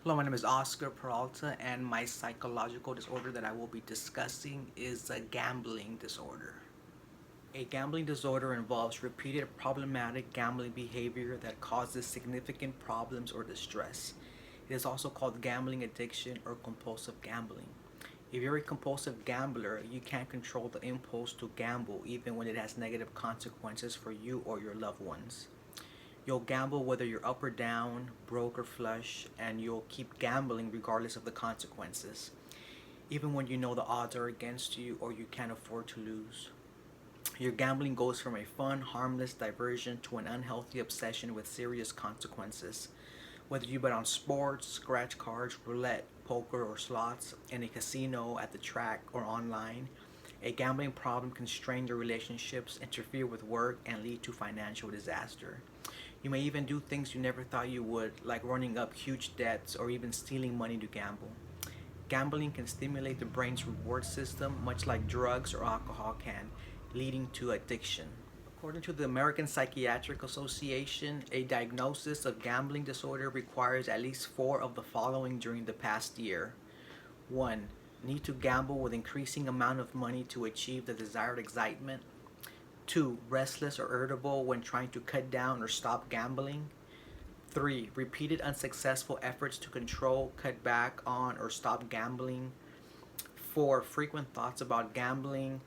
Hello, my name is Oscar Peralta, and my psychological disorder that I will be discussing is a gambling disorder. A gambling disorder involves repeated problematic gambling behavior that causes significant problems or distress. It is also called gambling addiction or compulsive gambling. If you're a compulsive gambler, you can't control the impulse to gamble even when it has negative consequences for you or your loved ones. You'll gamble whether you're up or down, broke or flush, and you'll keep gambling regardless of the consequences, even when you know the odds are against you or you can't afford to lose. Your gambling goes from a fun, harmless diversion to an unhealthy obsession with serious consequences. Whether you bet on sports, scratch cards, roulette, poker, or slots, in a casino, at the track, or online, a gambling problem can strain your relationships, interfere with work, and lead to financial disaster. You may even do things you never thought you would, like running up huge debts or even stealing money to gamble. Gambling can stimulate the brain's reward system, much like drugs or alcohol can, leading to addiction. According to the American Psychiatric Association, a diagnosis of gambling disorder requires at least four of the following during the past year. 1. Need to gamble with increasing amount of money to achieve the desired excitement. 2. Restless or irritable when trying to cut down or stop gambling. 3. Repeated unsuccessful efforts to control, cut back on, or stop gambling. 4. Frequent thoughts about gambling,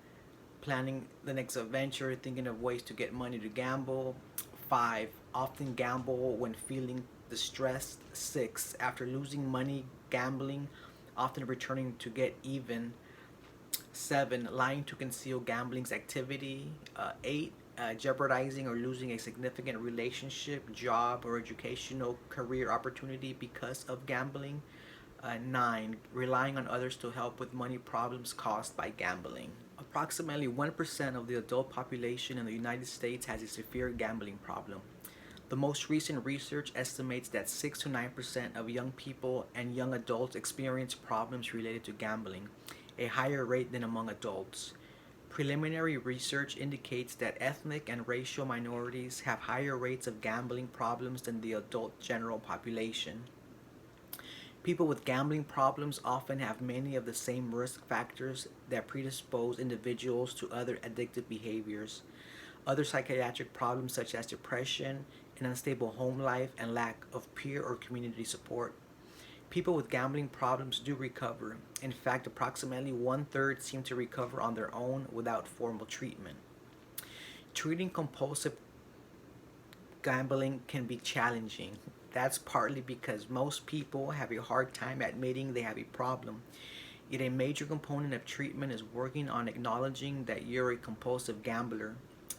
planning the next adventure, thinking of ways to get money to gamble. 5. Often gamble when feeling distressed. 6. After losing money gambling, often returning to get even. 7. Lying to conceal gambling's activity. 8. Jeopardizing or losing a significant relationship, job, or educational career opportunity because of gambling. 9. Relying on others to help with money problems caused by gambling. Approximately 1% of the adult population in the United States has a severe gambling problem. The most recent research estimates that 6 to 9% of young people and young adults experience problems related to gambling, a higher rate than among adults. Preliminary research indicates that ethnic and racial minorities have higher rates of gambling problems than the adult general population. People with gambling problems often have many of the same risk factors that predispose individuals to other addictive behaviors. Other psychiatric problems such as depression, an unstable home life, and lack of peer or community support. People with gambling problems do recover. In fact, approximately one third seem to recover on their own without formal treatment. Treating compulsive gambling can be challenging. That's partly because most people have a hard time admitting they have a problem. Yet a major component of treatment is working on acknowledging that you're a compulsive gambler.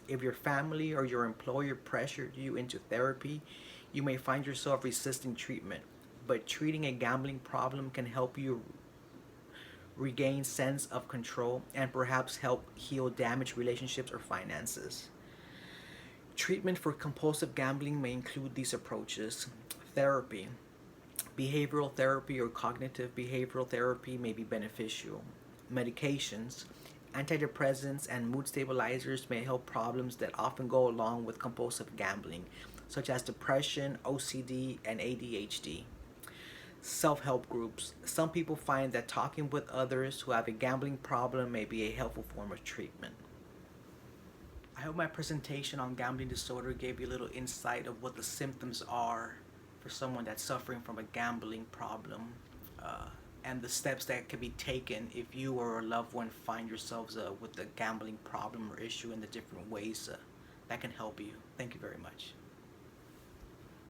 If your family or your employer pressured you into therapy, you may find yourself resisting treatment. But treating a gambling problem can help you regain sense of control and perhaps help heal damaged relationships or finances. Treatment for compulsive gambling may include these approaches. Therapy. Behavioral therapy or cognitive behavioral therapy may be beneficial. Medications. Antidepressants and mood stabilizers may help problems that often go along with compulsive gambling, such as depression, OCD, and ADHD. Self help groups. Some people find that talking with others who have a gambling problem may be a helpful form of treatment. I hope my presentation on gambling disorder gave you a little insight of what the symptoms are for someone that's suffering from a gambling problem, uh, and the steps that can be taken if you or a loved one find yourselves with a gambling problem or issue, and the different ways that can help you. Thank you very much.